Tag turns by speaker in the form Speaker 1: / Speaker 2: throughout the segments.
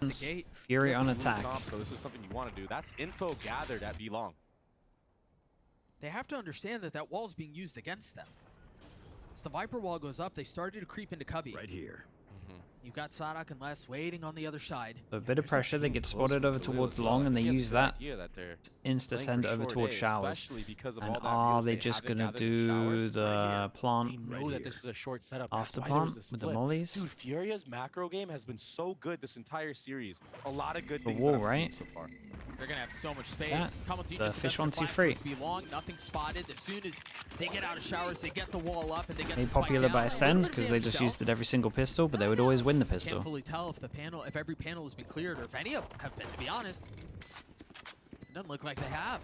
Speaker 1: already at the gate.
Speaker 2: Fury on attack.
Speaker 3: So this is something you want to do. That's info gathered at B long.
Speaker 1: They have to understand that that wall is being used against them. As the Viper wall goes up, they started to creep into Cubby.
Speaker 4: Right here.
Speaker 1: You've got Sadak and Les waiting on the other side.
Speaker 2: So a bit of pressure, they get spotted over towards long, and they use that insta send over towards showers. And are they just gonna do the plant after plant with the mollies?
Speaker 3: Dude, Furia's macro game has been so good this entire series. A lot of good
Speaker 2: The
Speaker 3: things
Speaker 2: wall,
Speaker 3: that I've
Speaker 2: right?
Speaker 3: seen so far.
Speaker 1: They're gonna have so much space.
Speaker 2: Yeah,
Speaker 1: Team
Speaker 2: the
Speaker 1: just
Speaker 2: fish
Speaker 1: invested
Speaker 2: 1, 2,
Speaker 1: 5
Speaker 2: 3.
Speaker 1: to be long, nothing spotted. As soon as they get out of showers, they get the wall up and they get
Speaker 2: Made
Speaker 1: the spike
Speaker 2: popular
Speaker 1: down.
Speaker 2: by
Speaker 1: A
Speaker 2: Ascend
Speaker 1: little bit
Speaker 2: because
Speaker 1: of
Speaker 2: they
Speaker 1: damage
Speaker 2: just
Speaker 1: dealt.
Speaker 2: used it every single pistol, but they would always win the
Speaker 1: Can't
Speaker 2: pistol.
Speaker 1: fully tell if the panel, if every panel has been cleared or if any of them have been, to be honest. It doesn't look like they have.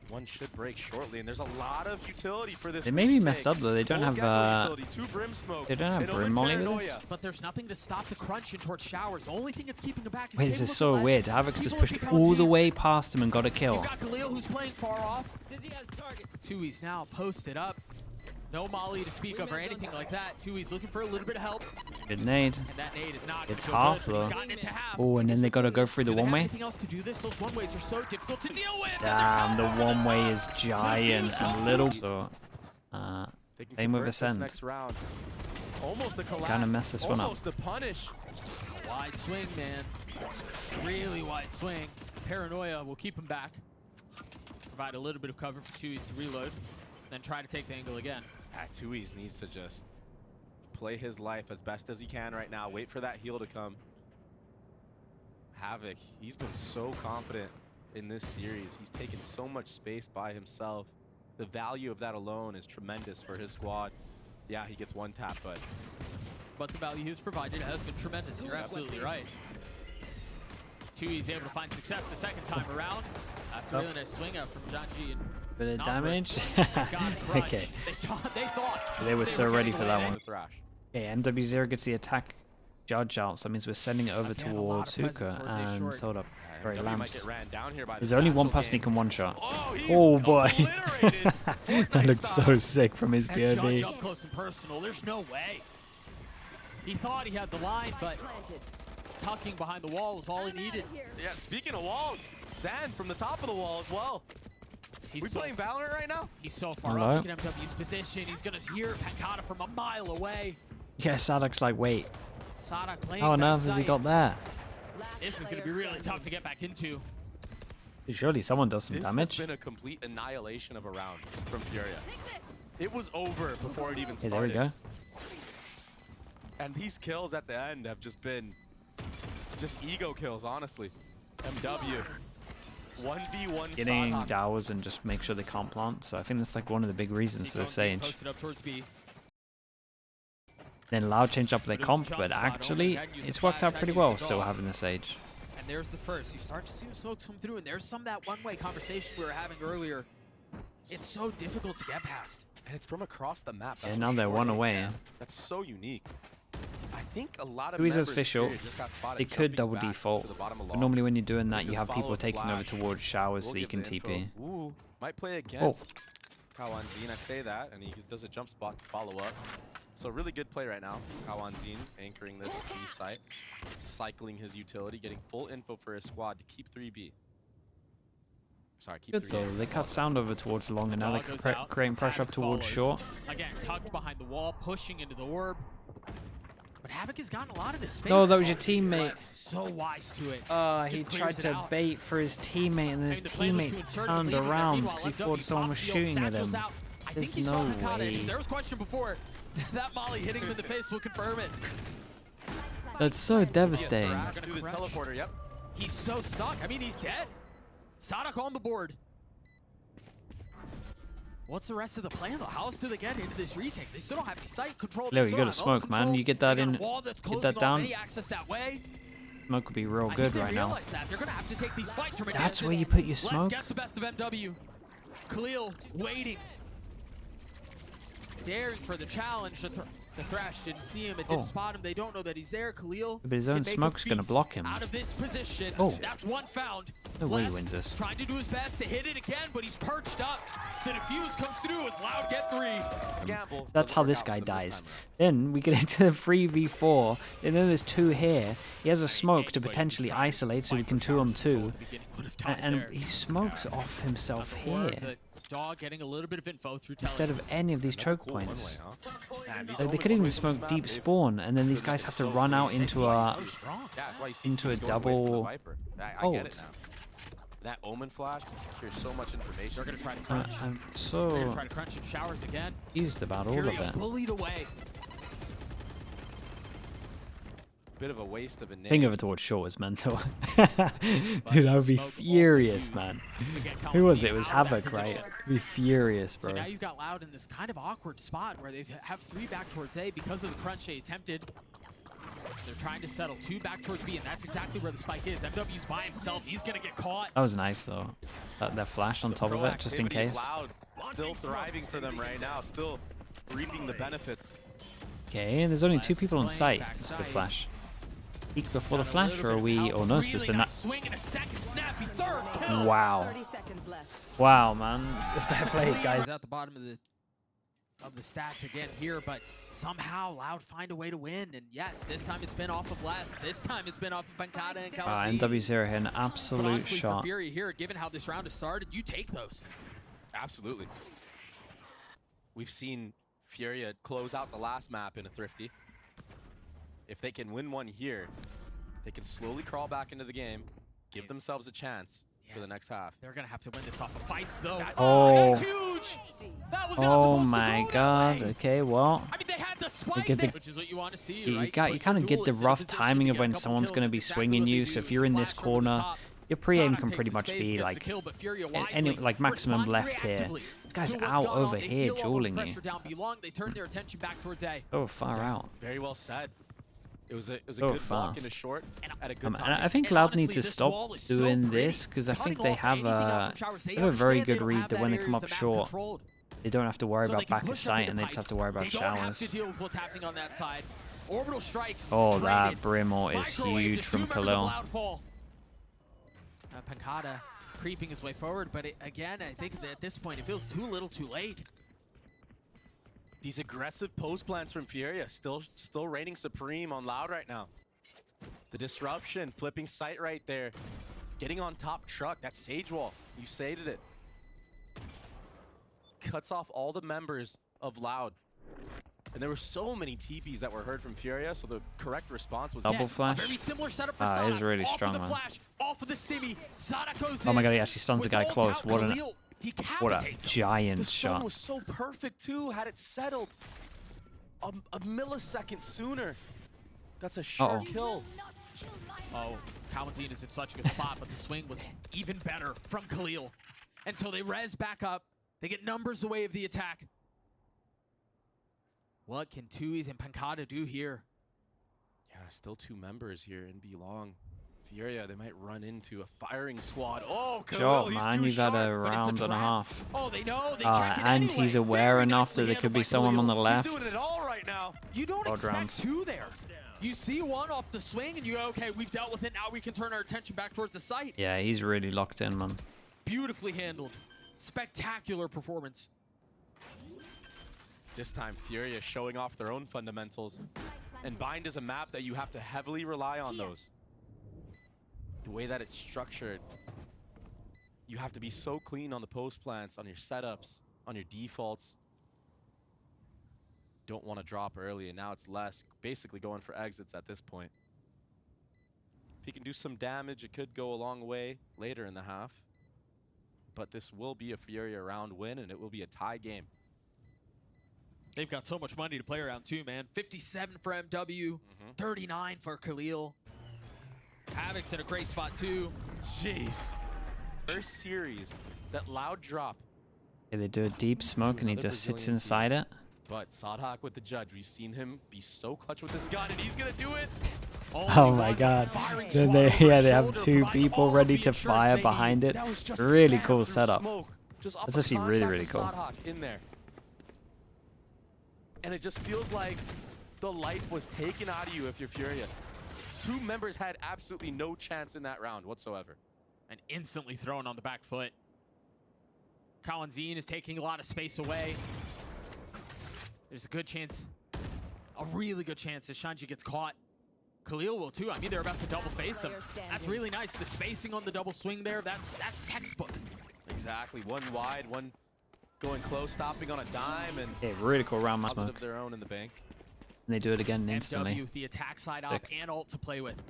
Speaker 3: One should break shortly, and there's a lot of utility for this.
Speaker 2: They may be
Speaker 3: retake.
Speaker 2: messed up though. They don't
Speaker 3: Full
Speaker 2: have
Speaker 3: gecko utility, 2 brim smokes,
Speaker 2: they don't have
Speaker 3: and
Speaker 2: brim
Speaker 3: open
Speaker 2: molly with
Speaker 3: paranoia.
Speaker 2: this.
Speaker 1: But there's nothing to stop the crunch in towards showers. The only thing that's keeping them back is
Speaker 2: Wait, this
Speaker 1: Cable
Speaker 2: is so
Speaker 1: with the
Speaker 2: weird.
Speaker 1: less.
Speaker 2: Havoc's just
Speaker 1: People
Speaker 2: pushed
Speaker 1: looking
Speaker 2: all
Speaker 1: down
Speaker 2: the
Speaker 1: T.
Speaker 2: way past him and got a kill.
Speaker 1: You've got Khalil who's playing far off. Dizzy has targets. Tui's now posted up. No molly to speak of or anything like that. Tui's looking for a little bit of help.
Speaker 2: Good nade.
Speaker 1: And that nade is not
Speaker 2: It's
Speaker 1: gonna go
Speaker 2: half
Speaker 1: good, but he's
Speaker 2: though.
Speaker 1: gotten it to half.
Speaker 2: Oh, and then they gotta go through the
Speaker 1: Do they have
Speaker 2: one-way.
Speaker 1: anything else to do this? Those one-ways are so difficult to deal with.
Speaker 2: Damn, the one-way is giant and little. So,
Speaker 3: They can
Speaker 2: same with
Speaker 3: convert this
Speaker 2: Ascend.
Speaker 3: next round. Almost a collapse.
Speaker 2: Kinda messed this one up.
Speaker 3: Almost a punish.
Speaker 1: It's a wide swing, man. Really wide swing. Paranoia will keep him back. Provide a little bit of cover for Tui's to reload. Then try to take the angle again.
Speaker 3: Tui's needs to just play his life as best as he can right now. Wait for that heal to come. Havoc, he's been so confident in this series. He's taken so much space by himself. The value of that alone is tremendous for his squad. Yeah, he gets one tap, but
Speaker 1: the value he's provided has been tremendous. You're absolutely right. Tui's able to find success the second time around. That's a really nice swing out from Janji.
Speaker 2: bit of
Speaker 1: Not
Speaker 2: damage.
Speaker 1: for
Speaker 2: Okay.
Speaker 1: They thought
Speaker 2: They were so ready for that
Speaker 1: getting
Speaker 2: one.
Speaker 3: Thrash.
Speaker 2: Okay, MW0 gets the attack judge out, so that means we're sending it over
Speaker 1: Again, a lot
Speaker 2: towards
Speaker 1: of presence
Speaker 2: Hookah,
Speaker 1: towards A
Speaker 2: and
Speaker 1: short.
Speaker 2: hold up. Sorry,
Speaker 3: MW might
Speaker 2: Lamps.
Speaker 3: get ran down here by the
Speaker 2: There's only one
Speaker 3: satchel
Speaker 2: person he
Speaker 3: gang.
Speaker 2: can one-shot.
Speaker 3: Oh, he's
Speaker 2: Oh boy.
Speaker 3: obliterated.
Speaker 2: That
Speaker 3: Fortnite
Speaker 2: looks so
Speaker 3: style.
Speaker 2: sick from his
Speaker 1: and Judge
Speaker 2: POV.
Speaker 1: up close and personal. There's no way. He thought he had the line, but tucking behind the wall was all he needed.
Speaker 3: Yeah, speaking of walls, Zan from the top of the wall as well.
Speaker 1: He's
Speaker 3: We
Speaker 1: so,
Speaker 3: playing Valorant right now?
Speaker 1: he's so far
Speaker 2: Hello?
Speaker 1: up. Look at MW's position. He's going to hear Pancata from a mile away.
Speaker 2: Yeah, Sadok's like, wait,
Speaker 1: Sadak playing
Speaker 2: how on
Speaker 1: back
Speaker 2: earth has he
Speaker 1: sight.
Speaker 2: got there?
Speaker 1: This is going to be really tough to get back into.
Speaker 2: Surely someone does some
Speaker 3: This
Speaker 2: damage.
Speaker 3: has been a complete annihilation of a round from Furia. It was over before it even
Speaker 2: Okay,
Speaker 3: started.
Speaker 2: there we go.
Speaker 3: And these kills at the end have just been just ego kills, honestly. MW. 1v1
Speaker 2: Getting
Speaker 3: Sadak.
Speaker 2: Dowers and just make sure they can't plant. So I think that's like one of the big reasons for the Sage.
Speaker 1: Posted up towards B.
Speaker 2: Then Loud changed up their
Speaker 1: But it was
Speaker 2: comp,
Speaker 1: a jump
Speaker 2: but
Speaker 1: spot.
Speaker 2: actually
Speaker 1: Only had used
Speaker 2: it's
Speaker 1: the
Speaker 2: worked out
Speaker 1: flash,
Speaker 2: pretty
Speaker 1: had
Speaker 2: well
Speaker 1: used the
Speaker 2: still
Speaker 1: draw.
Speaker 2: having the Sage.
Speaker 1: And there's the first. You start to see the smokes come through, and there's some of that one-way conversation we were having earlier. It's so difficult to get past.
Speaker 3: And it's from across the map.
Speaker 2: Yeah, now they're one away.
Speaker 3: That's so unique. I think a lot of
Speaker 2: Who is
Speaker 3: members
Speaker 2: official?
Speaker 3: here just got spotted
Speaker 2: They could
Speaker 3: jumping
Speaker 2: double
Speaker 3: back to
Speaker 2: default.
Speaker 3: the bottom of
Speaker 2: But
Speaker 3: long.
Speaker 2: normally when you're doing that, you
Speaker 3: Just
Speaker 2: have people
Speaker 3: follow
Speaker 2: taking over
Speaker 3: flash.
Speaker 2: towards showers
Speaker 3: We'll
Speaker 2: so you
Speaker 3: give
Speaker 2: can
Speaker 3: the info.
Speaker 2: TP.
Speaker 3: Ooh, might play against Kawanzin. I say that, and he does a jump spot to follow up. So really good play right now. Kawanzin anchoring this B site, cycling his utility, getting full info for his squad to keep 3B. Sorry, keep
Speaker 2: Good
Speaker 3: 3A.
Speaker 2: though, they cut sound over towards long and now
Speaker 1: Dog
Speaker 2: they're
Speaker 1: goes out,
Speaker 2: creating pressure up
Speaker 1: Havoc
Speaker 2: towards
Speaker 1: follows.
Speaker 2: short.
Speaker 1: Again, tucked behind the wall, pushing into the orb. But Havoc has gotten a lot of this space.
Speaker 2: No, that was your
Speaker 1: Oh,
Speaker 2: teammate.
Speaker 1: yes, so wise to it.
Speaker 2: He
Speaker 1: Just
Speaker 2: tried
Speaker 1: clears it
Speaker 2: to
Speaker 1: out.
Speaker 2: bait for his teammate and then his
Speaker 1: I mean, the plan was to
Speaker 2: teammate
Speaker 1: insert it
Speaker 2: turned
Speaker 1: and leave it there.
Speaker 2: around
Speaker 1: Meanwhile,
Speaker 2: because he
Speaker 1: MW
Speaker 2: thought someone was
Speaker 1: pops the old
Speaker 2: shooting at
Speaker 1: satchels
Speaker 2: him.
Speaker 1: out. I
Speaker 2: There's
Speaker 1: think he saw
Speaker 2: no
Speaker 1: Pancata.
Speaker 2: way.
Speaker 1: There was question before. That molly hitting him in the face will confirm it.
Speaker 2: That's so devastating.
Speaker 3: Thrash through the teleporter, yep.
Speaker 1: He's so stuck. I mean, he's dead. Sadak on the board. What's the rest of the plan, though? How else do they get into this retake? They still don't have any sight control.
Speaker 2: Leo,
Speaker 1: They
Speaker 2: you
Speaker 1: still
Speaker 2: gotta
Speaker 1: have ult
Speaker 2: smoke, man.
Speaker 1: control.
Speaker 2: You get that
Speaker 1: They got a
Speaker 2: in-
Speaker 1: wall that's
Speaker 2: get
Speaker 1: closing
Speaker 2: that
Speaker 1: off
Speaker 2: down.
Speaker 1: any access that way.
Speaker 2: Smoke would be real
Speaker 1: I
Speaker 2: good
Speaker 1: think
Speaker 2: right
Speaker 1: they
Speaker 2: now.
Speaker 1: realize that. They're going to have to take these fights from a
Speaker 2: That's where
Speaker 1: distance.
Speaker 2: you put your
Speaker 1: Les
Speaker 2: smoke.
Speaker 1: gets the best of MW. Khalil waiting. Daring for the challenge to The Thrash didn't see him. It didn't spot him. They don't know that he's there. Khalil.
Speaker 2: But his own smoke's going to block him.
Speaker 1: Out of this position.
Speaker 2: Oh.
Speaker 1: That's one found.
Speaker 2: No way he wins this.
Speaker 1: Trying to do his best to hit it again, but he's perched up. The defuse comes through as Loud get 3.
Speaker 3: Gamble.
Speaker 2: That's how this guy dies. Then we get into the 3v4. And then there's 2 here. He has a smoke to potentially isolate so we can 2-on-2. And he smokes off himself here.
Speaker 1: Dog getting a little bit of info through
Speaker 2: instead of any of these choke points. They could even smoke deep spawn, and then these guys have to run out into a double ult.
Speaker 3: That Omen flash can secure so much information.
Speaker 1: They're gonna try to crunch.
Speaker 2: I'm
Speaker 1: They're gonna try to crunch in showers again.
Speaker 2: Used about all of it.
Speaker 1: Bullied away.
Speaker 3: Bit of a waste of a name.
Speaker 2: Ping over towards short is mental. Dude, I would be furious, man. Who was it? It was Havoc, right? I'd be furious, bro.
Speaker 1: So now you've got Loud in this kind of awkward spot where they have 3 back towards A because of the crunch they attempted. They're trying to settle 2 back towards B, and that's exactly where the spike is. MW's by himself. He's going to get caught.
Speaker 2: That was nice, though. That flash on top of it, just in case.
Speaker 3: Loud, still thriving for them right now. Still reaping the benefits.
Speaker 2: Okay, there's only 2 people on site. That's a good flash. Peek before the flash, or are we? Oh no, it's just a wow. Wow, man. Fair play, guys.
Speaker 1: At the bottom of the stats again here, but somehow Loud find a way to win. And yes, this time it's been off of less. This time it's been off of Pancada and Kawazi.
Speaker 2: MW0 hit an absolute
Speaker 1: honestly,
Speaker 2: shot.
Speaker 1: For Fury here, given how this round has started, you take those.
Speaker 3: Absolutely. We've seen Furia close out the last map in a Thrifty. If they can win one here, they can slowly crawl back into the game, give themselves a chance for the next half.
Speaker 1: They're going to have to win this off of fights, though.
Speaker 2: Oh,
Speaker 1: huge. That was
Speaker 2: oh my god. Okay, well.
Speaker 1: I mean, they had the spike, which is what you want to see, right?
Speaker 2: You kind of get the rough timing of when someone's going to be swinging you. So if you're in this corner, your pre-aim can pretty much be like any maximum left here. This guy's out over here, dueling you.
Speaker 1: They turn their attention back towards A.
Speaker 2: Oh, far out.
Speaker 3: Very well said. It was a good block in a short at a good time.
Speaker 2: I think Loud needs to stop doing this because I think they have a very good read that when they come up short, they don't have to worry about back of sight and they just have to worry about showers. Oh, that Brim ult is huge from Khalil.
Speaker 1: Pancada creeping his way forward, but again, I think that at this point it feels too little too late.
Speaker 3: These aggressive post plants from Furia still reigning supreme on Loud right now. The disruption, flipping sight right there. Getting on top truck, that Sage Wall, you stated it. Cuts off all the members of Loud. And there were so many TPs that were heard from Furia, so the correct response was
Speaker 2: double flash.
Speaker 1: A very similar setup for
Speaker 2: it is really strong, man.
Speaker 1: Off of the stimmy.
Speaker 2: Oh my god, he actually stuns the guy close. What a giant shot.
Speaker 3: Stun was so perfect too, had it settled a millisecond sooner. That's a sure kill.
Speaker 1: Oh, Kalamazine is in such a good spot, but the swing was even better from Khalil. And so they res back up. They get numbers away of the attack. What can Tui's and Pancada do here?
Speaker 3: Yeah, still 2 members here in B long. Furia, they might run into a firing squad. Oh, Khalil,
Speaker 2: sure, man, you got a round and a half.
Speaker 1: Oh, they know. They
Speaker 2: and he's aware enough that there could be someone on the left.
Speaker 3: He's doing it all right now.
Speaker 1: You don't expect 2 there. You see 1 off the swing, and you go, okay, we've dealt with it. Now we can turn our attention back towards the site.
Speaker 2: Yeah, he's really locked in, man.
Speaker 1: Beautifully handled. Spectacular performance.
Speaker 3: This time, Furia showing off their own fundamentals. And Bind is a map that you have to heavily rely on those. The way that it's structured, you have to be so clean on the post plants, on your setups, on your defaults. Don't want to drop early, and now it's less. Basically going for exits at this point. If he can do some damage, it could go a long way later in the half. But this will be a Furia round win, and it will be a tie game.
Speaker 1: They've got so much money to play around too, man. 57 for MW, 39 for Khalil. Havoc's in a great spot too.
Speaker 3: Jeez. First series, that Loud drop.
Speaker 2: Yeah, they do a deep smoke and he just sits inside it.
Speaker 3: But Sadhak with the judge, we've seen him be so clutch with this gun, and he's gonna do it.
Speaker 2: Oh my god. Then they have 2 people ready to fire behind it. Really cool setup. That's actually really, really cool.
Speaker 3: In there. And it just feels like the life was taken out of you if you're Furia. 2 members had absolutely no chance in that round whatsoever.
Speaker 1: And instantly thrown on the back foot. Kawanzine is taking a lot of space away. There's a good chance, a really good chance that Shanji gets caught. Khalil will too. I mean, they're about to double face him. That's really nice. The spacing on the double swing there, that's textbook.
Speaker 3: Exactly. One wide, one going close, stopping on a dime, and
Speaker 2: yeah, really cool round match.
Speaker 3: Positive their own in the bank.
Speaker 2: And they do it again instantly.
Speaker 1: MW with the attack side up and ult to play with.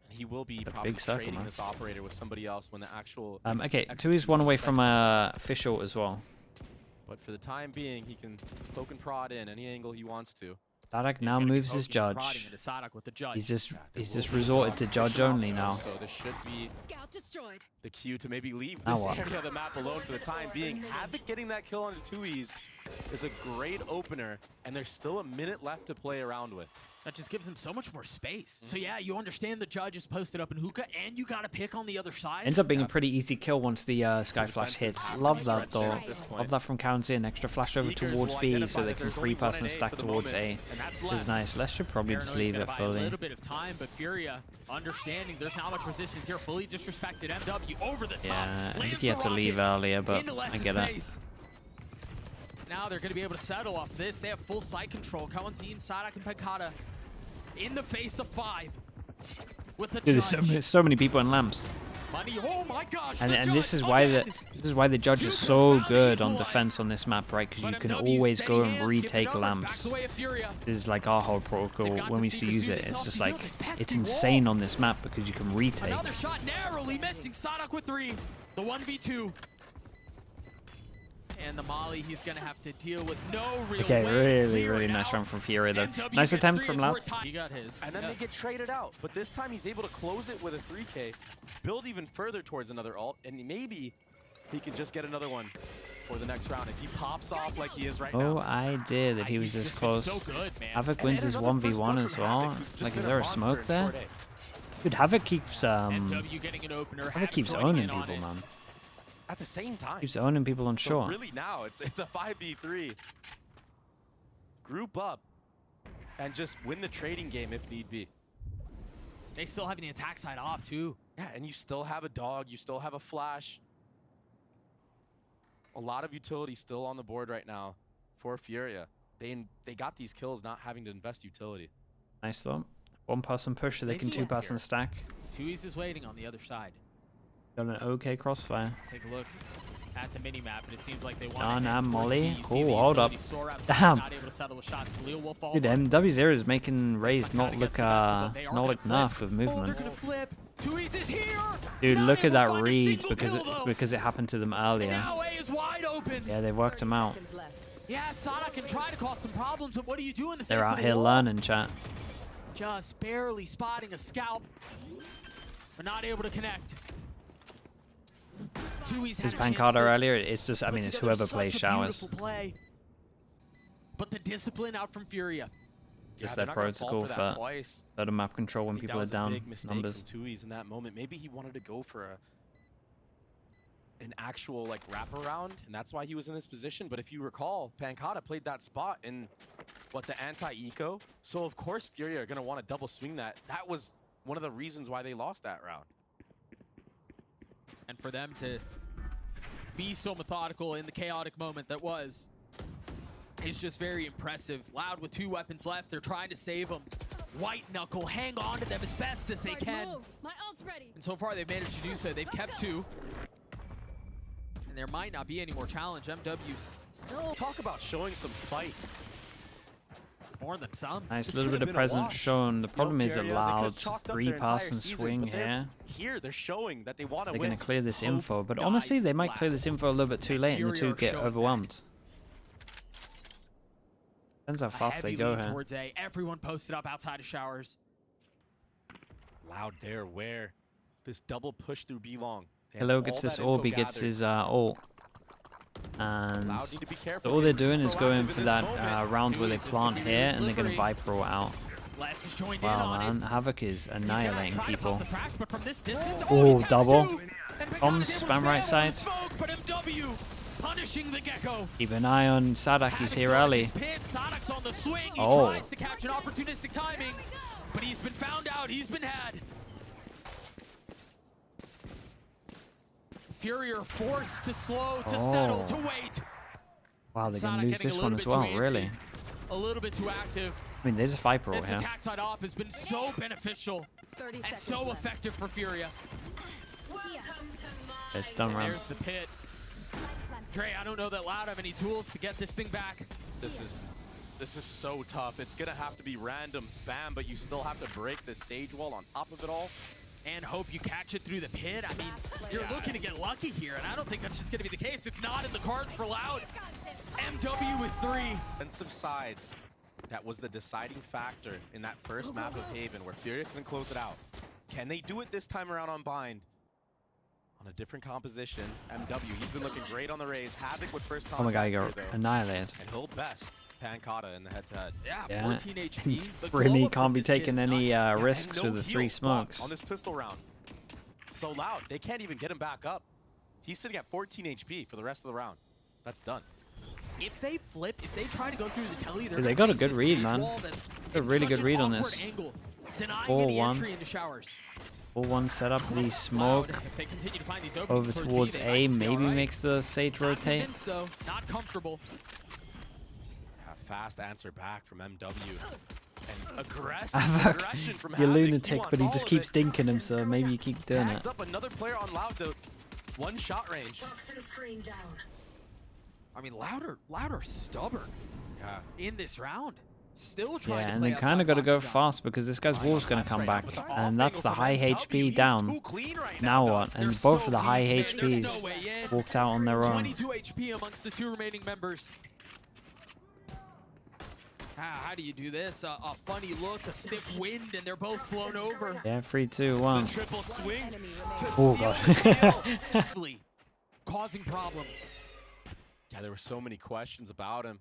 Speaker 3: He will be probably trading this operator with somebody else when the actual...
Speaker 2: okay, 2's one away from fish ult as well.
Speaker 3: But for the time being, he can poke and prod in any angle he wants to.
Speaker 2: Sadak now moves his judge. He's just resorted to judge only now.
Speaker 3: So this should be the cue to maybe leave this area of the map alone for the time being. Havoc getting that kill onto 2's is a great opener, and there's still a minute left to play around with.
Speaker 1: That just gives him so much more space. So yeah, you understand the judge is posted up in hookah, and you got to pick on the other side.
Speaker 2: Ends up being a pretty easy kill once the Sky Flash hits. Love that though. Love that from Kawanzine. Extra flash over towards B so they can free pass and stack towards A. Is nice. Let's should probably just leave it fully.
Speaker 1: A little bit of time, but Furia understanding there's not much resistance here. Fully disrespected. MW over the top.
Speaker 2: Yeah, I think he had to leave earlier, but I get it.
Speaker 1: Now they're going to be able to settle off this. They have full side control. Kawanzine, Sadak, and Pankata in the face of 5 with the
Speaker 2: Dude,
Speaker 1: judge.
Speaker 2: there's so many people in lamps.
Speaker 1: Money, oh my gosh,
Speaker 2: and this is why the judge is so good on defense on this map, right? Because you can always go and retake lamps. This is like our whole protocol when we used to use it. It's just like it's insane on this map because you can retake.
Speaker 1: Another shot narrowly missing. Sadak with 3. The 1v2. And the Molly, he's going to have to deal with no real
Speaker 2: really nice run from Furia though. Nice attempt from Loud.
Speaker 1: He got his.
Speaker 3: And then they get traded out. But this time he's able to close it with a 3K, build even further towards another ult, and maybe he can just get another one for the next round if he pops off like he is right now.
Speaker 2: Oh, I did that he was this close.
Speaker 1: So good, man.
Speaker 2: Havoc wins his 1v1 as well. Like, is there a smoke there? Dude, Havoc keeps Havoc keeps owning people, man.
Speaker 3: At the same time,
Speaker 2: keeps owning people on shore.
Speaker 3: So really now it's a 5v3. Group up and just win the trading game if need be.
Speaker 1: They still have the attack side off too.
Speaker 3: Yeah, and you still have a dog, you still have a flash. A lot of utility still on the board right now for Furia. They got these kills not having to invest utility.
Speaker 2: Nice though. 1-person push so they can 2-person stack.
Speaker 1: 2's is waiting on the other side.
Speaker 2: Got an okay crossfire.
Speaker 1: Take a look at the mini map, but it seems like they want
Speaker 2: to Molly. Cool, hold up. Damn. Dude, MW0 is making Raze not look enough with movement. Dude, look at that read because it happened to them earlier. Yeah, they worked him out.
Speaker 1: Yeah, Sadak can try to cause some problems, but what do you do in the face
Speaker 2: They're out here learning, chat.
Speaker 1: Just barely spotting a scalp, but not able to connect.
Speaker 2: His Pankata earlier, it's just, I mean, it's whoever plays showers.
Speaker 1: But the discipline out from Furia.
Speaker 2: Just their protocol for better map control when people are down numbers.
Speaker 3: 2's in that moment. Maybe he wanted to go for an actual like wraparound, and that's why he was in this position. But if you recall, Pankata played that spot in the anti-eco. So of course Furia are gonna want to double swing that. That was one of the reasons why they lost that round.
Speaker 1: And for them to be so methodical in the chaotic moment that was, is just very impressive. Loud with 2 weapons left. They're trying to save them. White Knuckle, hang on to them as best as they can.
Speaker 4: My ult's ready.
Speaker 1: And so far they've managed to do so. They've kept 2. And there might not be any more challenge. MW's
Speaker 3: still talk about showing some fight.
Speaker 1: More than some.
Speaker 2: Nice, a little bit of presence shown. The problem is that Loud's 3-pass and swing here.
Speaker 3: Here, they're showing that they want to win.
Speaker 2: They're going to clear this info, but honestly, they might clear this info a little bit too late and the 2 get overwhelmed. Depends how fast they go here.
Speaker 1: Towards A. Everyone posted up outside of showers.
Speaker 3: Loud there, where this double push through B long.
Speaker 2: Hello gets this orb, he gets his ult. And so all they're doing is going for that round where they plant here and they're going to Viper ult out. Wow, man, Havoc is annihilating people. Oh, double. Bombs, spam right side.
Speaker 1: punishing the Gecko.
Speaker 2: Keep an eye on Sadak. He's here early.
Speaker 1: Sadak's on the swing. He
Speaker 2: Oh.
Speaker 1: tries to catch an opportunistic timing, but he's been found out. He's been had. Fury are forced to slow, to settle, to wait.
Speaker 2: Wow, they're going
Speaker 1: Sadak
Speaker 2: to lose
Speaker 1: getting
Speaker 2: this
Speaker 1: a
Speaker 2: one
Speaker 1: little
Speaker 2: as
Speaker 1: bit
Speaker 2: well,
Speaker 1: too
Speaker 2: really.
Speaker 1: antsy, a little bit too active.
Speaker 2: I mean, there's a Viper
Speaker 1: This
Speaker 2: here.
Speaker 1: attack side op has been so beneficial and so effective for Furia.
Speaker 2: It's done round.
Speaker 1: There's the pit. Dre, I don't know that Loud have any tools to get this thing back.
Speaker 3: This is so tough. It's gonna have to be random spam, but you still have to break the Sage Wall on top of it all.
Speaker 1: And hope you catch it through the pit. I mean, you're looking to get lucky here, and I don't think that's just gonna be the case. It's not in the cards for Loud. MW with 3.
Speaker 3: Defensive side, that was the deciding factor in that first map of Haven where Furia couldn't close it out. Can they do it this time around on Bind? On a different composition, MW, he's been looking great on the Raze. Havoc with first contact.
Speaker 2: Oh my god, you
Speaker 3: here,
Speaker 2: got
Speaker 3: though.
Speaker 2: annihilated.
Speaker 3: And he'll best Pancata in the head-to-head.
Speaker 1: Yeah, 14 HP. The
Speaker 2: Really
Speaker 1: glow up
Speaker 2: can't
Speaker 1: from
Speaker 2: be
Speaker 1: this kid
Speaker 2: taking
Speaker 1: is
Speaker 2: any
Speaker 1: nuts.
Speaker 2: risks
Speaker 3: And
Speaker 2: with
Speaker 3: no
Speaker 2: the 3
Speaker 3: heal
Speaker 2: smokes.
Speaker 3: on this pistol round. So Loud, they can't even get him back up. He's sitting at 14 HP for the rest of the round. That's done.
Speaker 1: If they flip, if they try to go through the telly, they're
Speaker 2: Dude, they
Speaker 1: gonna
Speaker 2: got a
Speaker 1: face
Speaker 2: good
Speaker 1: this
Speaker 2: read,
Speaker 1: sage
Speaker 2: man.
Speaker 1: wall that's
Speaker 2: A
Speaker 1: in
Speaker 2: really
Speaker 1: such
Speaker 2: good
Speaker 1: an
Speaker 2: read on
Speaker 1: awkward
Speaker 2: this.
Speaker 1: angle, denying
Speaker 2: 4-1.
Speaker 1: any entry into showers.
Speaker 2: 4-1 set up the smoke
Speaker 1: Loud, if they continue to find these
Speaker 2: over
Speaker 1: openings
Speaker 2: towards
Speaker 1: B, they
Speaker 2: A.
Speaker 1: might just be
Speaker 2: Maybe
Speaker 1: all right.
Speaker 2: makes the Sage
Speaker 1: Not
Speaker 2: rotate.
Speaker 1: convinced, though. Not comfortable.
Speaker 3: Yeah, fast answer back from MW. And aggression from
Speaker 2: You're
Speaker 3: Havoc. He
Speaker 2: lunatic,
Speaker 3: wants
Speaker 2: but he
Speaker 3: all
Speaker 2: just
Speaker 3: of
Speaker 2: keeps
Speaker 3: it.
Speaker 2: dinking him, so maybe you keep doing
Speaker 3: Tags
Speaker 2: it.
Speaker 3: up another player on Loud to one shot range.
Speaker 1: I mean, Loud are stubborn
Speaker 3: Yeah.
Speaker 1: in this round. Still trying
Speaker 2: Yeah,
Speaker 1: to
Speaker 2: and
Speaker 1: play
Speaker 2: they kind of got to go
Speaker 1: Octagon.
Speaker 2: fast because this guy's wall's going to come back.
Speaker 3: But the off
Speaker 2: And that's
Speaker 3: angle
Speaker 2: the
Speaker 3: from
Speaker 2: high
Speaker 3: MW,
Speaker 2: HP
Speaker 3: he's
Speaker 2: down.
Speaker 3: too clean right
Speaker 2: Now
Speaker 3: Doug.
Speaker 2: what?
Speaker 1: They're
Speaker 2: And both of the
Speaker 1: so
Speaker 2: high
Speaker 1: weak, man. There's no
Speaker 2: HPs
Speaker 1: way in.
Speaker 2: walked out on their own.
Speaker 1: 22 HP amongst the 2 remaining members. How do you do this? A funny look, a stiff wind, and they're both blown over.
Speaker 2: Yeah, 3, 2, 1.
Speaker 3: The triple swing to
Speaker 2: Oh,
Speaker 3: seal
Speaker 2: God.
Speaker 3: the kill.
Speaker 1: Causing problems.
Speaker 3: Yeah, there were so many questions about him.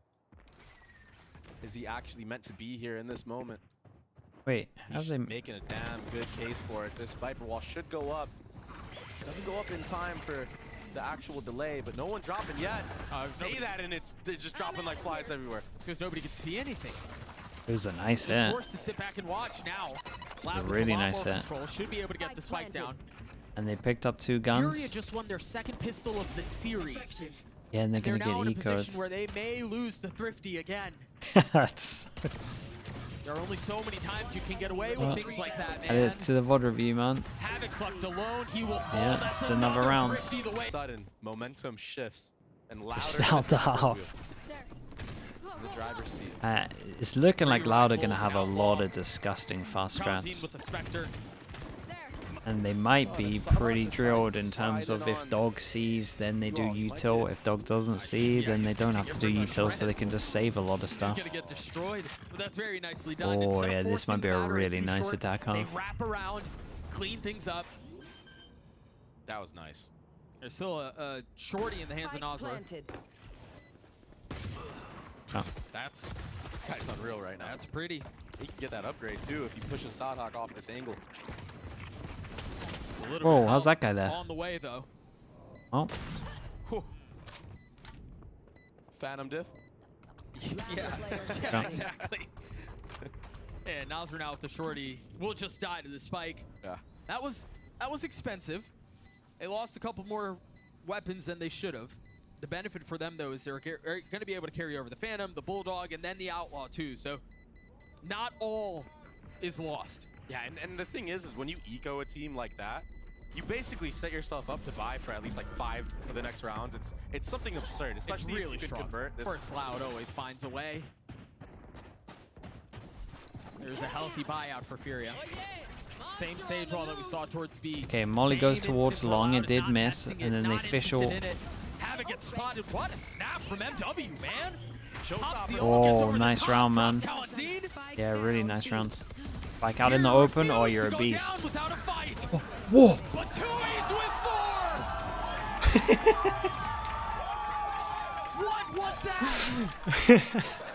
Speaker 3: Is he actually meant to be here in this moment?
Speaker 2: Wait,
Speaker 3: He's
Speaker 2: how's they...
Speaker 3: making a damn good case for it. This Viper wall should go up. Doesn't go up in time for the actual delay, but no one dropping yet. Say that and they're just dropping like flies everywhere.
Speaker 1: It's because nobody can see anything.
Speaker 2: It was a nice
Speaker 1: Just
Speaker 2: hit.
Speaker 1: forced to sit back and watch now. Loud with
Speaker 2: really
Speaker 1: a lot
Speaker 2: nice
Speaker 1: more
Speaker 2: hit.
Speaker 1: control. Should be able to get the spike down.
Speaker 2: And they picked up 2
Speaker 1: Furia
Speaker 2: guns.
Speaker 1: just won their 2nd pistol of the series.
Speaker 2: Yeah, and they're
Speaker 1: They're
Speaker 2: going to
Speaker 1: now in a
Speaker 2: get
Speaker 1: position
Speaker 2: ecoed.
Speaker 1: where they may lose the Thrifty again.
Speaker 2: That's...
Speaker 1: There are only so many times you can get away with
Speaker 2: Well,
Speaker 1: things like that,
Speaker 2: Add
Speaker 1: man.
Speaker 2: it to the VOD review, man.
Speaker 1: Havoc's left alone. He will fall.
Speaker 2: Yeah,
Speaker 1: That's
Speaker 2: it's another round.
Speaker 1: Thrifty the way.
Speaker 3: Sudden momentum shifts and louder.
Speaker 2: Start the half.
Speaker 3: In the driver's seat.
Speaker 2: It's looking like
Speaker 1: Three
Speaker 2: Loud are going to
Speaker 1: rifles,
Speaker 2: have a
Speaker 1: an
Speaker 2: lot
Speaker 1: outlaw.
Speaker 2: of disgusting fast
Speaker 1: Kronzine
Speaker 2: strats.
Speaker 1: with the Spectre.
Speaker 2: And they might
Speaker 3: Oh,
Speaker 2: be
Speaker 3: there's some
Speaker 2: pretty
Speaker 3: on the
Speaker 2: drilled
Speaker 3: sides
Speaker 2: in terms of
Speaker 3: decided
Speaker 2: if
Speaker 3: on-
Speaker 2: Dog sees, then they do
Speaker 3: Well, you might
Speaker 2: util.
Speaker 3: get-
Speaker 2: If Dog doesn't see, then they don't have to do util, so they can just save a lot of
Speaker 1: He's
Speaker 2: stuff.
Speaker 1: gonna get destroyed, but that's very nicely done.
Speaker 2: Oh,
Speaker 1: Instead of
Speaker 2: yeah, this
Speaker 1: forcing
Speaker 2: might be
Speaker 1: the
Speaker 2: a
Speaker 1: battery
Speaker 2: really
Speaker 1: too
Speaker 2: nice
Speaker 1: short,
Speaker 2: attack,
Speaker 1: They
Speaker 2: huh?
Speaker 1: wrap around, clean things up.
Speaker 3: That was nice.
Speaker 1: There's still a shorty in the hands of Nazra.
Speaker 2: Oh.
Speaker 1: That's
Speaker 3: This guy's unreal right now.
Speaker 1: that's pretty.
Speaker 3: He can get that upgrade too if he pushes Sadhawk off this angle.
Speaker 1: A little
Speaker 2: Whoa,
Speaker 1: bit of
Speaker 2: how's
Speaker 1: help
Speaker 2: that guy there?
Speaker 1: On the way though.
Speaker 2: Oh,
Speaker 3: Whew. Phantom diff.
Speaker 1: Yeah,
Speaker 2: Yeah.
Speaker 1: exactly. Yeah, Nazra now with the shorty will just die to the spike.
Speaker 3: Yeah.
Speaker 1: That was expensive. They lost a couple more weapons than they should have. The benefit for them though is they're going to be able to carry over the Phantom, the Bulldog, and then the Outlaw too. So not all is lost.
Speaker 3: Yeah, and the thing is when you eco a team like that, you basically set yourself up to buy for at least like 5 of the next rounds. It's something absurd, especially
Speaker 1: It's really
Speaker 3: if you can
Speaker 1: strong.
Speaker 3: convert this.
Speaker 1: First Loud always finds a way. There's a healthy buyout for Furia. Same Sage Wall that we saw towards B.
Speaker 2: okay, Molly
Speaker 1: Same
Speaker 2: goes towards
Speaker 1: instant
Speaker 2: long.
Speaker 1: Loud
Speaker 2: It
Speaker 1: is
Speaker 2: did
Speaker 1: not
Speaker 2: miss,
Speaker 1: testing
Speaker 2: and
Speaker 1: it,
Speaker 2: then they
Speaker 1: not interested
Speaker 2: official.
Speaker 1: in it. Havoc gets spotted. What a snap from MW, man. Pops the
Speaker 3: Showstopper.
Speaker 1: ult, gets
Speaker 2: Oh,
Speaker 1: over the
Speaker 2: nice
Speaker 1: top,
Speaker 2: round,
Speaker 1: drops
Speaker 2: man.
Speaker 1: Khaled.
Speaker 2: Yeah, really nice round. Like out in the
Speaker 1: Furia
Speaker 2: open, or
Speaker 1: refuses
Speaker 2: you're
Speaker 1: to
Speaker 2: a
Speaker 1: go
Speaker 2: beast.
Speaker 1: down without a fight.
Speaker 2: Whoa!
Speaker 1: But Tui's with 4. What was that?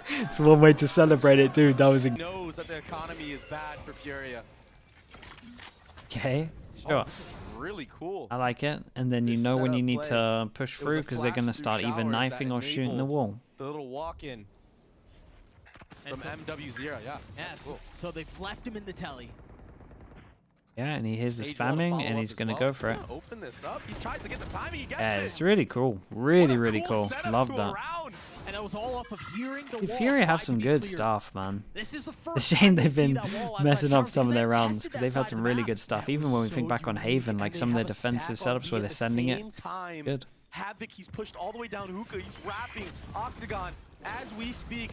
Speaker 2: It's one way to celebrate it, dude. That was
Speaker 3: He knows that the economy is bad for Furia.
Speaker 2: okay. Sure.
Speaker 3: Oh, this is really cool.
Speaker 2: I like it. And then you know when you need to push through because they're going to start either knifing or shooting the wall.
Speaker 3: The little walk-in from MW0, yeah.
Speaker 1: Yes. Cool. So they've left him in the telly.
Speaker 2: Yeah, and he hears the spamming, and he's going to go for it.
Speaker 3: Open this up. He tries to get the timing. He gets
Speaker 2: Yeah,
Speaker 3: it.
Speaker 2: it's really cool. Really cool. Love that.
Speaker 1: And that was all off of hearing the wall.
Speaker 2: Fury have some good stuff, man.
Speaker 1: This is the
Speaker 2: It's a shame they've been messing up some of their rounds because they've had some really good stuff. Even when we think back on Haven, like some of their defensive setups where they're sending it. Good.
Speaker 3: Havoc, he's pushed all the way down Hookah. He's wrapping Octagon as we speak.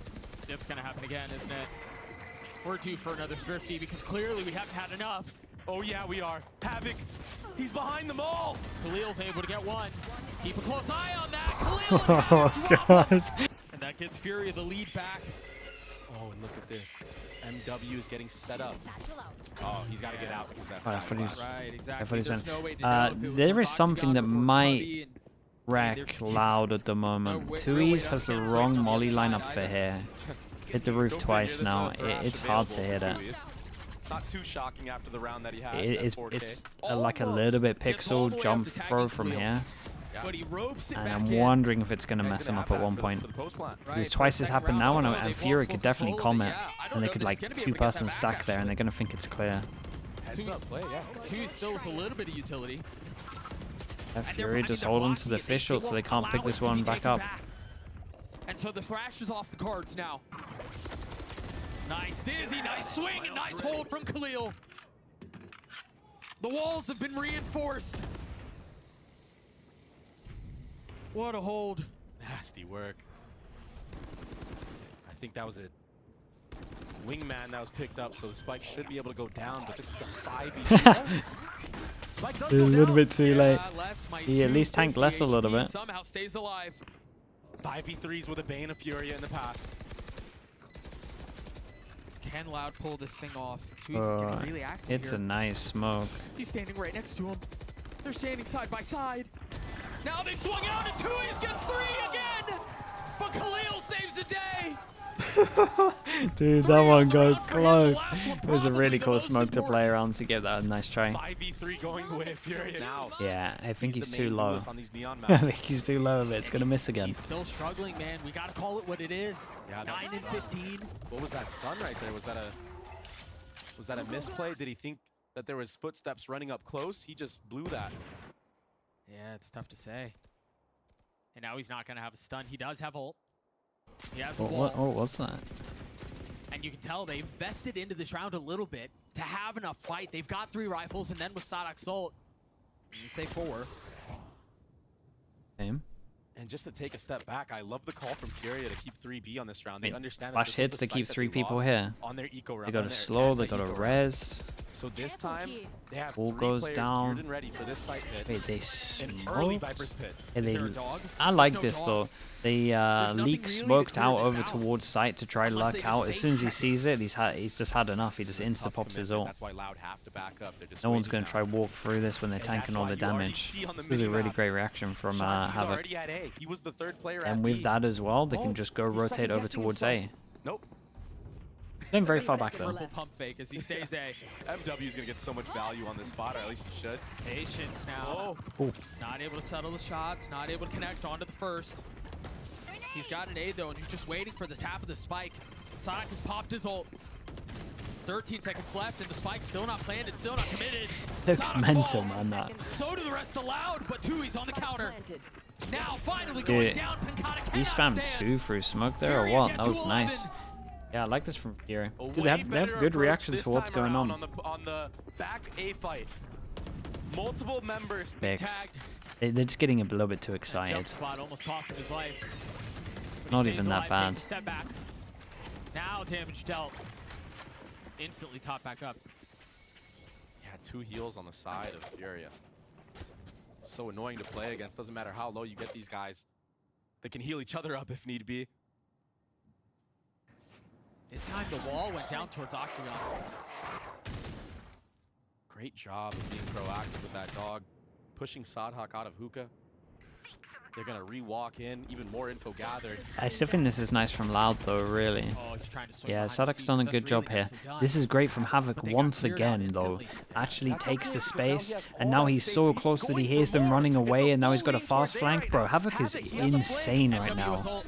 Speaker 1: It's going to happen again, isn't it? We're due for another Thrifty because clearly we haven't had enough.
Speaker 3: Oh yeah, we are. Havoc, he's behind them all.
Speaker 1: Khalil's able to get one. Keep a close eye on that. Khalil
Speaker 2: Oh, God.
Speaker 1: And that gives Fury the lead back.
Speaker 3: Oh, and look at this. MW is getting set up. Oh, he's got to get out because that's
Speaker 1: right, exactly.
Speaker 2: There is something that might wreck Loud at the moment. Tui's has the wrong molly lineup for here. Hit the roof twice now. It's hard to hit it.
Speaker 3: Not too shocking after the round that he had.
Speaker 2: It's like a little bit pixel jump throw from here. And I'm wondering if it's going to mess him up at one point. Because twice has happened now, and Fury could definitely comment. And they could like two-person stack there, and they're going to think it's clear.
Speaker 1: Two still with a little bit of utility.
Speaker 2: Fury just hold on to the fish ult so they can't pick this one back up.
Speaker 1: And so the Thrash is off the cards now. Nice Dizzy, nice swing, and nice hold from Khalil. The walls have been reinforced. What a hold.
Speaker 3: Nasty work. I think that was a wingman that was picked up, so the spike should be able to go down, but this is a 5v2. Spike does go
Speaker 2: a little bit too late.
Speaker 1: Yeah,
Speaker 2: he at least tanked less a little bit.
Speaker 1: Somehow stays alive.
Speaker 3: 5v3s with a Bane of Furia in the past.
Speaker 1: Can Loud pull this thing off? Tui's is getting really active
Speaker 2: It's
Speaker 1: here.
Speaker 2: a nice smoke.
Speaker 1: He's standing right next to him. They're standing side by side. Now they swung out and Tui's gets 3 again! But Khalil saves the day!
Speaker 2: Dude, that one got close. It was a really cool smoke to play around to get that nice try.
Speaker 3: 5v3 going with Fury now.
Speaker 2: Yeah, I think he's too low. I think he's too low of it. It's going to miss again.
Speaker 1: He's still struggling, man. We got to call it what it is.
Speaker 3: Yeah,
Speaker 1: 9 and 15.
Speaker 3: What was that stun right there? Was that a misplay? Did he think that there was footsteps running up close? He just blew that.
Speaker 1: Yeah, it's tough to say. And now he's not going to have a stun. He does have ult. He has a wall.
Speaker 2: What was that?
Speaker 1: And you can tell they invested into this round a little bit to have enough fight. They've got 3 rifles, and then with Sadok's ult, you say 4.
Speaker 2: Same.
Speaker 3: And just to take a step back, I love the call from Furia to keep 3B on this round. They understand
Speaker 2: flash hits to keep 3 people here.
Speaker 3: On their eco round.
Speaker 2: They got a slow, they got a res.
Speaker 3: So this time, they have
Speaker 2: Wall
Speaker 3: 3
Speaker 2: goes
Speaker 3: players
Speaker 2: down.
Speaker 3: geared and ready for this site hit.
Speaker 2: Wait, they
Speaker 3: An early
Speaker 2: smoked?
Speaker 3: Viper's Pit.
Speaker 2: I like this though. They leak smoked out over towards site to try luck out. As soon as he sees it, he's just had enough. He just insta pops his ult.
Speaker 3: That's why Loud have to back up.
Speaker 2: No one's going to try walk through this when they're tanking all the damage. This is a really great reaction from Havoc.
Speaker 3: He was the 3rd player
Speaker 2: And with that as well, they can just go rotate over towards A.
Speaker 3: Nope.
Speaker 2: Then very far back though.
Speaker 1: Triple pump fake as he stays A.
Speaker 3: MW is going to get so much value on this spot, or at least he should.
Speaker 1: Patience now.
Speaker 2: Oh.
Speaker 1: Not able to settle the shots, not able to connect onto the first. He's got an A though, and he's just waiting for the tap of the spike. Sadok has popped his ult. 13 seconds left, and the spike's still not planted, still not committed.
Speaker 2: Looks mental, man, that.
Speaker 1: So do the rest of Loud, but Tui's on the counter. Now finally going down. Pincata
Speaker 2: He spammed 2 through smoke there, or what? That was nice. Yeah, I like this from Fury. Dude, they have good reactions to what's going on.
Speaker 3: On the back A fight. Multiple members
Speaker 2: tagged. They're just getting a little bit too excited.
Speaker 1: Jump spot almost cost him his life.
Speaker 2: Not even that bad.
Speaker 1: Step back. Now damage dealt. Instantly top back up.
Speaker 3: Yeah, 2 heals on the side of Furia. So annoying to play against. Doesn't matter how low you get these guys. They can heal each other up if need be.
Speaker 1: This time the wall went down towards Octagon.
Speaker 3: Great job of being proactive with that dog. Pushing Sadok out of hookah. They're going to re-walk in, even more info gathered.
Speaker 2: I still think this is nice from Loud though, really.
Speaker 1: Oh, he's trying to swing
Speaker 2: Yeah,
Speaker 1: behind the
Speaker 2: Sadok's done a
Speaker 1: scenes.
Speaker 2: good
Speaker 1: That's
Speaker 2: job
Speaker 1: really
Speaker 2: here.
Speaker 1: nicely done.
Speaker 2: This is great from Havoc
Speaker 1: But they got
Speaker 2: once
Speaker 1: cleared out
Speaker 2: again, though.
Speaker 1: instantly.
Speaker 2: Actually
Speaker 3: That's
Speaker 2: takes
Speaker 3: okay
Speaker 2: the
Speaker 3: because now he
Speaker 2: space,
Speaker 3: has
Speaker 2: and
Speaker 3: all
Speaker 2: now
Speaker 3: that
Speaker 2: he's
Speaker 3: space.
Speaker 2: so
Speaker 3: He's
Speaker 2: close that he
Speaker 3: going
Speaker 2: hears
Speaker 3: for
Speaker 2: them
Speaker 3: more.
Speaker 2: running
Speaker 3: It's a
Speaker 2: away, and now he's
Speaker 3: full
Speaker 2: got a
Speaker 3: lean towards
Speaker 2: fast
Speaker 3: A
Speaker 2: flank.
Speaker 3: right
Speaker 2: Bro,
Speaker 3: now.
Speaker 2: Havoc is
Speaker 3: Havoc, he has a flank.
Speaker 2: insane right
Speaker 1: MW
Speaker 2: now.
Speaker 1: is all-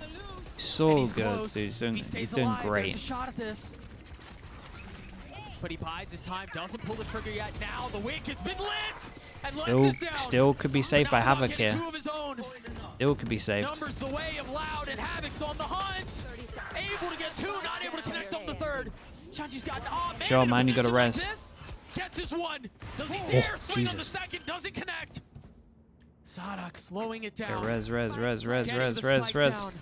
Speaker 2: So
Speaker 1: and he's
Speaker 2: good,
Speaker 1: close.
Speaker 2: dude.
Speaker 1: If he stays
Speaker 2: He's doing
Speaker 1: alive,
Speaker 2: great.
Speaker 1: There's a shot at this. But he bides his time, doesn't pull the trigger yet. Now the wick has been lit, and Les is down.
Speaker 2: Still could be safe by
Speaker 1: Now
Speaker 2: Havoc
Speaker 1: getting
Speaker 2: here.
Speaker 1: two of his own.
Speaker 2: Still could be saved.
Speaker 1: Numbers the way of Loud, and Havoc's on the hunt. Able to get two, not able to connect on the third. Shanji's got man.
Speaker 2: Sure,
Speaker 1: in a
Speaker 2: man, you gotta
Speaker 1: position like
Speaker 2: res.
Speaker 1: this, gets his one. Does he dare swing on the
Speaker 2: Jesus.
Speaker 1: second? Doesn't connect. Sadok slowing it
Speaker 2: Yeah,
Speaker 1: down.
Speaker 2: res.
Speaker 1: Getting the spike down.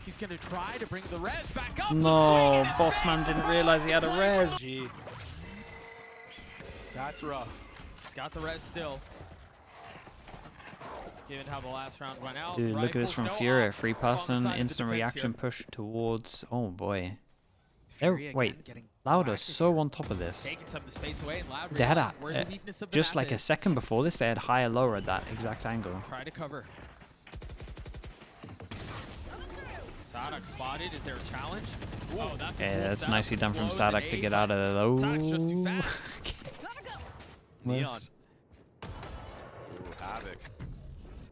Speaker 1: He's gonna try to bring the res back up.
Speaker 2: No, Bossman didn't realize he had a res.
Speaker 3: Gee. That's rough.
Speaker 1: He's got the res still. Given how the last round went out.
Speaker 2: Dude, look at this
Speaker 1: Rifles,
Speaker 2: from
Speaker 1: no
Speaker 2: Fury.
Speaker 1: op.
Speaker 2: Free
Speaker 1: On the
Speaker 2: person,
Speaker 1: side of the
Speaker 2: instant
Speaker 1: defense
Speaker 2: reaction
Speaker 1: here.
Speaker 2: push towards. Oh boy.
Speaker 1: Fury again
Speaker 2: Wait,
Speaker 1: getting
Speaker 2: Loud
Speaker 1: proactive
Speaker 2: is so
Speaker 1: here.
Speaker 2: on top of this.
Speaker 1: Taking some of the space away, and Loud
Speaker 2: They had
Speaker 1: realizing where the weakness of the
Speaker 2: just
Speaker 1: map
Speaker 2: like a
Speaker 1: is.
Speaker 2: second before this, they had higher lower at that exact angle.
Speaker 1: Try to cover. Sadok spotted. Is there a challenge? Oh, that's a
Speaker 2: Yeah,
Speaker 1: cool
Speaker 2: that's
Speaker 1: setup.
Speaker 2: nicely done from
Speaker 1: Slow, then
Speaker 2: Sadok to
Speaker 1: A,
Speaker 2: get out of those.
Speaker 1: Sadok's just too fast.
Speaker 3: Neon. Ooh, Havoc.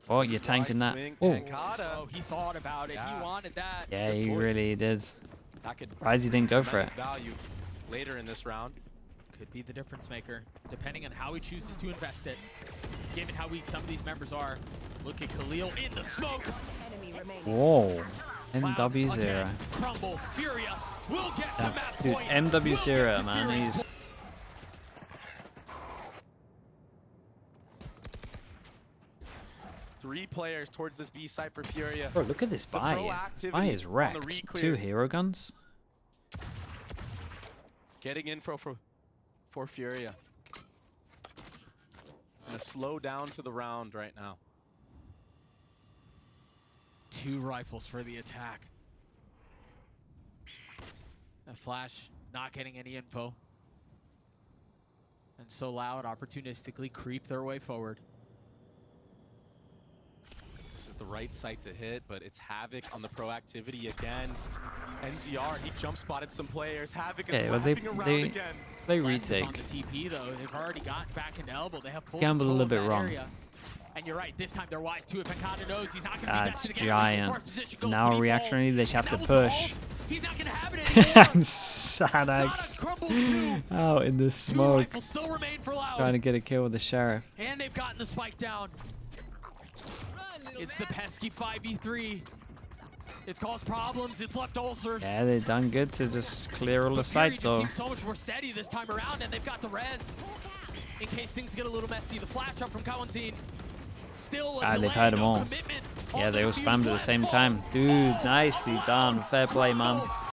Speaker 2: Oh, you're tanking that.
Speaker 3: Swing,
Speaker 2: Oh,
Speaker 3: Pancada.
Speaker 1: Oh, he thought about it.
Speaker 3: Yeah.
Speaker 1: He wanted that.
Speaker 2: yeah,
Speaker 3: Good
Speaker 2: he
Speaker 3: choice.
Speaker 2: really did.
Speaker 3: That could
Speaker 2: Surprised he didn't go for it.
Speaker 3: tremendous value later in this round.
Speaker 1: Could be the difference maker, depending on how he chooses to invest it. Given how weak some of these members are. Look at Khalil in the smoke.
Speaker 2: Whoa.
Speaker 1: Loud
Speaker 2: MW0.
Speaker 1: again. Crumble. Furia will get to map
Speaker 2: Dude,
Speaker 1: point.
Speaker 2: MW0,
Speaker 1: Will get to
Speaker 2: man,
Speaker 1: series
Speaker 2: he's...
Speaker 1: point.
Speaker 3: Three players towards this B site for Furia.
Speaker 2: Bro, look at this
Speaker 3: The
Speaker 2: buy.
Speaker 3: proactivity
Speaker 2: Buy is
Speaker 3: on the
Speaker 2: wrecked. 2
Speaker 3: re-clears.
Speaker 2: hero guns.
Speaker 3: Getting info for Furia. Gonna slow down to the round right now.
Speaker 1: 2 rifles for the attack. A flash not getting any info. And so Loud opportunistically creep their way forward.
Speaker 3: This is the right site to hit, but it's Havoc on the proactivity again. NZR, he jump spotted some players. Havoc is
Speaker 2: Yeah, well, they-
Speaker 3: wrapping around
Speaker 2: they-
Speaker 3: again.
Speaker 2: They
Speaker 1: Les is on
Speaker 2: retake.
Speaker 1: the TP though. They've already gotten back into elbow. They have full
Speaker 2: Gambled a
Speaker 1: control
Speaker 2: little
Speaker 1: of
Speaker 2: bit
Speaker 1: that
Speaker 2: wrong.
Speaker 1: area. And you're right, this time they're wise to it. Pancada knows he's not going to be
Speaker 2: That's
Speaker 1: vested again.
Speaker 2: giant.
Speaker 1: First position goes,
Speaker 2: Now
Speaker 1: but he
Speaker 2: reactionary,
Speaker 1: falls.
Speaker 2: they just have
Speaker 1: And
Speaker 2: to
Speaker 1: that was the
Speaker 2: push.
Speaker 1: ult. He's not going to have it anymore.
Speaker 2: Sadok
Speaker 1: Sadok crumbles too.
Speaker 2: out in the
Speaker 1: 2
Speaker 2: smoke.
Speaker 1: rifles still remain for Loud.
Speaker 2: Trying to get a kill with the sheriff.
Speaker 1: And they've gotten the spike down. It's the pesky 5v3. It's caused problems. It's left ulcers.
Speaker 2: Yeah, they've done good to just clear all the
Speaker 1: But Fury
Speaker 2: sight
Speaker 1: just
Speaker 2: though.
Speaker 1: seems so much more steady this time around, and they've got the res. In case things get a little messy, the flash up from Kawanzin. Still a
Speaker 2: They've
Speaker 1: delay,
Speaker 2: had them
Speaker 1: no
Speaker 2: all.
Speaker 1: commitment
Speaker 2: Yeah,
Speaker 1: on
Speaker 2: they
Speaker 1: the
Speaker 2: all spammed at the
Speaker 1: defuse.
Speaker 2: same
Speaker 1: Les
Speaker 2: time.
Speaker 1: falls.
Speaker 2: Dude, nicely done. Fair play, man.